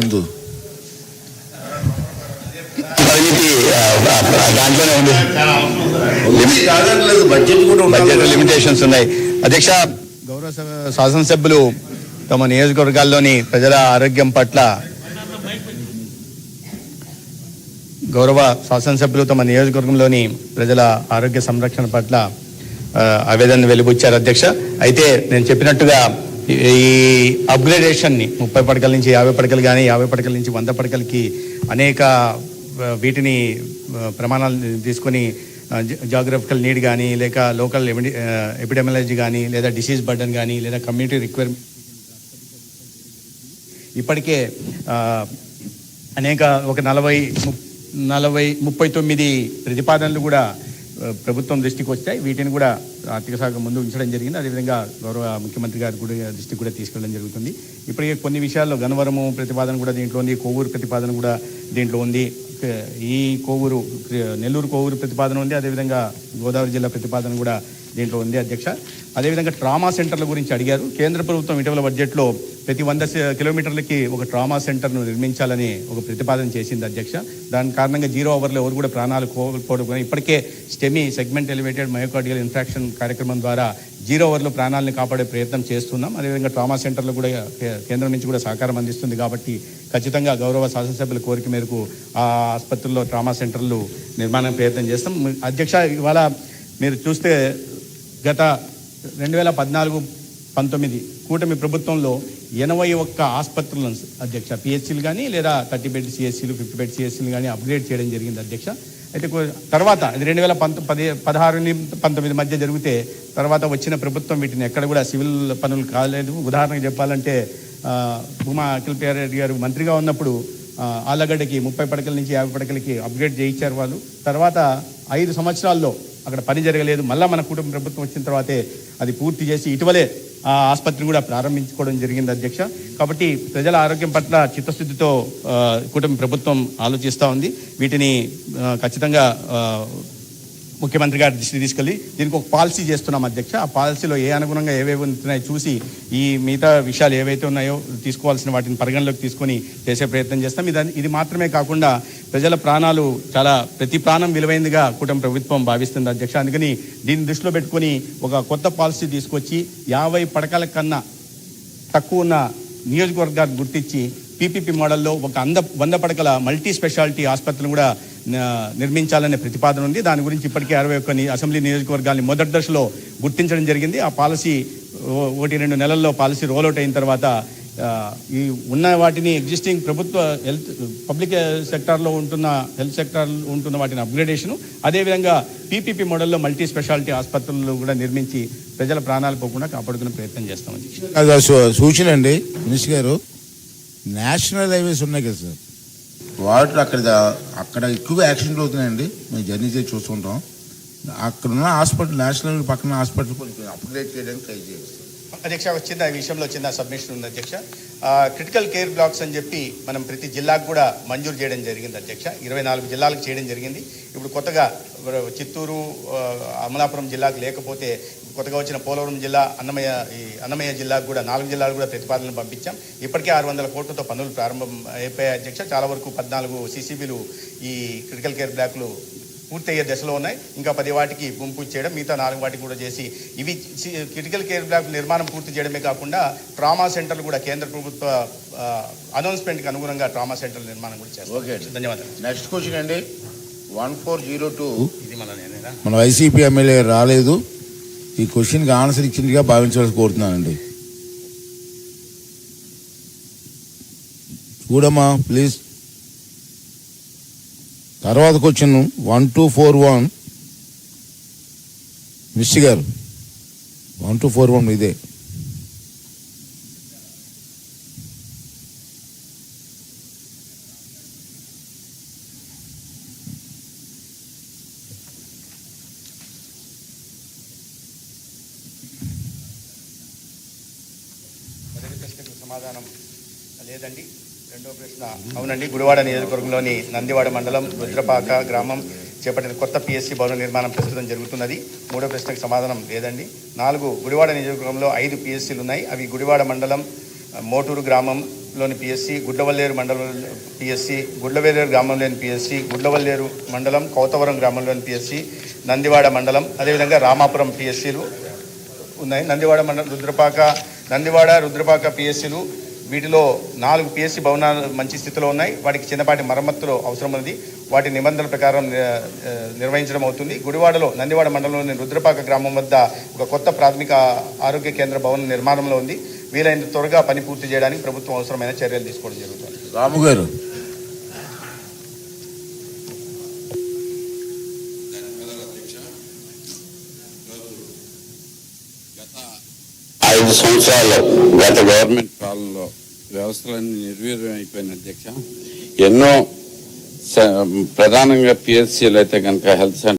ముందు దాంట్లోనే ఉంది, బడ్జెట్ లిమిటేషన్స్ ఉన్నాయి. అధ్యక్ష, గౌరవ శాసనసభ్యులు తమ నియోజకవర్గాల్లోని ప్రజల ఆరోగ్యం పట్ల తమ నియోజకవర్గంలోని ప్రజల ఆరోగ్య సంరక్షణ పట్ల ఆవేదన వెలిబుచ్చారు. అధ్యక్ష, అయితే నేను చెప్పినట్టుగా ఈ అప్గ్రేడేషన్ని 30 పడకల నుంచి 50 పడకలు కానీ 50 పడకల నుంచి 100 పడకలకి అనేక వీటిని ప్రమాణాలు తీసుకొని జాగ్రఫికల్ నీడ్ కానీ, లేక లోకల్ ఎపిడెమియాలజీ కానీ, లేదా డిసీజ్ బర్డన్ కానీ, లేదా కమ్యూనిటీ రిక్వైర్మెంట్ ఇప్పటికే అనేక ఒక 39 ప్రతిపాదనలు కూడా ప్రభుత్వం దృష్టికి వచ్చాయి. వీటిని కూడా ఆర్థిక శాఖ ముందు ఉంచడం జరిగింది. అదేవిధంగా గౌరవ ముఖ్యమంత్రి గారు కూడా దృష్టికి కూడా తీసుకెళ్ళడం జరుగుతుంది. ఇప్పటికే కొన్ని విషయాల్లో గన్నవరము ప్రతిపాదన కూడా దీంట్లో ఉంది, కోవూరు ప్రతిపాదన కూడా దీంట్లో ఉంది, ఈ నెల్లూరు కోవూరు ప్రతిపాదన ఉంది, అదేవిధంగా గోదావరి జిల్లా ప్రతిపాదన కూడా దీంట్లో ఉంది. అధ్యక్ష, అదేవిధంగా ట్రామా సెంటర్ల గురించి అడిగారు. కేంద్ర ప్రభుత్వం ఇటీవల బడ్జెట్లో ప్రతి 100 కిలోమీటర్లకి ఒక ట్రామా సెంటర్ను నిర్మించాలని ఒక ప్రతిపాదన చేసింది. అధ్యక్ష, దాని కారణంగా 0 అవర్లో ఎవరు కూడా ప్రాణాలు కోల్పోవడం, ఇప్పటికే STEMI segment elevated myocardial infarction కార్యక్రమం ద్వారా 0 అవర్లో ప్రాణాలను కాపాడే ప్రయత్నం చేస్తున్నాం. అదేవిధంగా ట్రామా సెంటర్లు కూడా కేంద్రం నుంచి కూడా సహకారం అందిస్తుంది. కాబట్టి ఖచ్చితంగా గౌరవ శాసనసభ్యుల కోరిక మేరకు ఆ ఆసుపత్రుల్లో ట్రామా సెంటర్లు నిర్మాణం ప్రయత్నం చేస్తాం. అధ్యక్ష, ఇవాళ మీరు చూస్తే గత 2014-19 కూటమి ప్రభుత్వంలో 81 ఆసుపత్రులను అధ్యక్ష పిహెచ్సీలు కానీ, లేదా 30 బెడ్ సిఎస్సీలు 50 బెడ్ సిఎస్సీలు కానీ అప్గ్రేడ్ చేయడం జరిగింది. అధ్యక్ష, అయితే తర్వాత ఇది 2016-19 మధ్య జరిగితే తర్వాత వచ్చిన ప్రభుత్వం వీటిని ఎక్కడ కూడా సివిల్ పనులు కాలేదు. ఉదాహరణకు చెప్పాలంటే భూమా అఖిల్ ప్రియ రెడ్డి గారు మంత్రిగా ఉన్నప్పుడు ఆళ్ళగడ్డకి 30 పడకల నుంచి 50 పడకలకి అప్గ్రేడ్ చేయించారు వాళ్ళు. తర్వాత 5 సంవత్సరాల్లో అక్కడ పని జరగలేదు. మళ్ళీ మన కుటుంబ ప్రభుత్వం వచ్చిన తర్వాతే అది పూర్తి చేసి ఇటీవలే ఆ ఆసుపత్రిని కూడా ప్రారంభించుకోవడం జరిగింది. అధ్యక్ష, కాబట్టి ప్రజల ఆరోగ్యం పట్ల చిత్తశుద్ధితో కుటుంబ ప్రభుత్వం ఆలోచిస్తూ ఉంది. వీటిని ఖచ్చితంగా ముఖ్యమంత్రి గారి దృష్టికి తీసుకెళ్ళి దీనికి ఒక పాలసీ చేస్తున్నాం. అధ్యక్ష, ఆ పాలసీలో ఏ అనుగుణంగా ఏవేవి ఉంటున్నాయో చూసి ఈ మిగతా విషయాలు ఏవైతే ఉన్నాయో తీసుకోవాల్సిన వాటిని పరిగణలోకి తీసుకొని చేసే ప్రయత్నం చేస్తాం. ఇది మాత్రమే కాకుండా ప్రజల ప్రాణాలు ప్రతి ప్రాణం విలువైందిగా కుటుంబ ప్రభుత్వం భావిస్తుంది. అధ్యక్ష, అందుకని దీన్ని దృష్టిలో పెట్టుకొని ఒక కొత్త పాలసీ తీసుకొచ్చి 50 పడకల కన్నా తక్కువ ఉన్న నియోజకవర్గాన్ని గుర్తించి పీపీపీ మోడల్లో ఒక 100 పడకల మల్టీ స్పెషాలిటీ ఆసుపత్రులను కూడా నిర్మించాలనే ప్రతిపాదన ఉంది. దాని గురించి ఇప్పటికే 61 అసెంబ్లీ నియోజకవర్గాల్ని మొదటి దశలో గుర్తించడం జరిగింది. ఆ పాలసీ 1-2 నెలల్లో పాలసీ రోల్అవుట్ అయిన తర్వాత ఈ ఉన్న వాటిని ఎగ్జిస్టింగ్ ప్రభుత్వ పబ్లిక్ సెక్టార్లో హెల్త్ సెక్టార్లో ఉంటున్న వాటిని అప్గ్రేడేషను, అదేవిధంగా పీపీపీ మోడల్లో మల్టీ స్పెషాలిటీ ఆసుపత్రులు కూడా నిర్మించి ప్రజల ప్రాణాలు పోకుండా కాపాడుకునే ప్రయత్నం చేస్తామని సూచన అండి. మినిస్టర్ గారు, నేషనల్ హైవేస్ ఉన్నాయి కదా సార్, వాటర్ అక్కడ ఎక్కువ యాక్సిడెంట్లు అవుతున్నాయండి. మేము జర్నీ చేసి చూస్తుంటాం. అక్కడున్న హాస్పిటల్, నేషనల్ పక్కన హాస్పిటల్ కొంచెం అప్గ్రేడ్ చేయడానికి ట్రై చేయాలి. అధ్యక్ష, వచ్చింది ఆ విషయంలో చిన్న సబ్మిషన్ ఉంది. అధ్యక్ష, క్రిటికల్ కేర్ బ్లాక్స్ అని చెప్పి మనం ప్రతి జిల్లాకు కూడా మంజూరు చేయడం జరిగింది. అధ్యక్ష, 24 జిల్లాలకు చేయడం జరిగింది. ఇప్పుడు కొత్తగా చిత్తూరు, అమలాపురం జిల్లాకు లేకపోతే కొత్తగా వచ్చిన పోలవరం జిల్లా, అన్నమయ్య జిల్లాకు కూడా 4 జిల్లాలు కూడా ప్రతిపాదనలు పంపించాం. ఇప్పటికే 600 కోట్లతో పనులు ప్రారంభం అయిపోయాయి. అధ్యక్ష, చాలా వరకు 14 CCBలు ఈ క్రిటికల్ కేర్ బ్లాక్లు పూర్తయ్యే దశలో ఉన్నాయి. ఇంకా 10 వాటికి పూర్తి చేయడం, మిగతా 4 వాటికి కూడా చేసి ఇవి క్రిటికల్ కేర్ బ్లాక్ నిర్మాణం పూర్తి చేయడమే కాకుండా ట్రామా సెంటర్లు కూడా కేంద్ర ప్రభుత్వ అనౌన్స్మెంట్కి అనుగుణంగా ట్రామా సెంటర్ల నిర్మాణం కూడా చేస్తాం. ఓకే, ధన్యవాదాలు. నెక్స్ట్ క్వశ్చన్ అండి, 1402. ఇది మన వైసీపీ ఎమ్మెల్యే రాలేదు. ఈ క్వశ్చన్కి ఆన్సర్ ఇచ్చిందిగా భావించవలసి కోరుతున్నానండి. చూడమ్మా ప్లీజ్. తర్వాత క్వశ్చన్ 1241 మిస్టర్ గారు, 1241 ఇదే. సమాధానం లేదండి. రెండో ప్రశ్న అవునండి. గుడివాడ నియోజకవర్గంలోని నందివాడ మండలం రుద్రపాక గ్రామం చేపట్టిన కొత్త PSC భవన నిర్మాణం ప్రస్తుతం జరుగుతున్నది. మూడో ప్రశ్నకు సమాధానం లేదండి. 4 గుడివాడ నియోజకవర్గంలో 5 PSCలు ఉన్నాయి. అవి గుడివాడ మండలం, మోటూరు గ్రామం, లోని పిఎస్సి, గుడ్లవల్లేరు మండలం పిఎస్సి, గుడ్లవేలేరు గ్రామంలోని పిఎస్సి, గుడ్లవల్లేరు మండలం కౌతవరం గ్రామంలోని పిఎస్సి, నందివాడ మండలం, అదేవిధంగా రామాపురం పిఎస్సీలు ఉన్నాయి. నందివాడ రుద్రపాక పిఎస్సీలు, వీటిలో 4 పిఎస్సి భవనాలు మంచి స్థితిలో ఉన్నాయి. వాటికి చిన్నపాటి మరమ్మతులు అవసరం ఉంది. వాటి నిబంధనల ప్రకారం నిర్వహించడం అవుతుంది. గుడివాడలో నందివాడ మండలంలోని రుద్రపాక గ్రామం వద్ద ఒక కొత్త ప్రాథమిక ఆరోగ్య కేంద్ర భవనం నిర్మాణంలో ఉంది. వీలైనంత త్వరగా పని పూర్తి చేయడానికి ప్రభుత్వం అవసరమైన చర్యలు తీసుకోవడం జరుగుతుంది. రాము గారు. 5 సంవత్సరాలు గత గవర్నమెంట్ పాలనలో వ్యవస్థలన్నీ నిర్వీర్యం అయిపోయిన అధ్యక్ష. ఎన్నో ప్రధానంగా పిఎస్సీలు అయితే కనుక హెల్త్ సెంటర్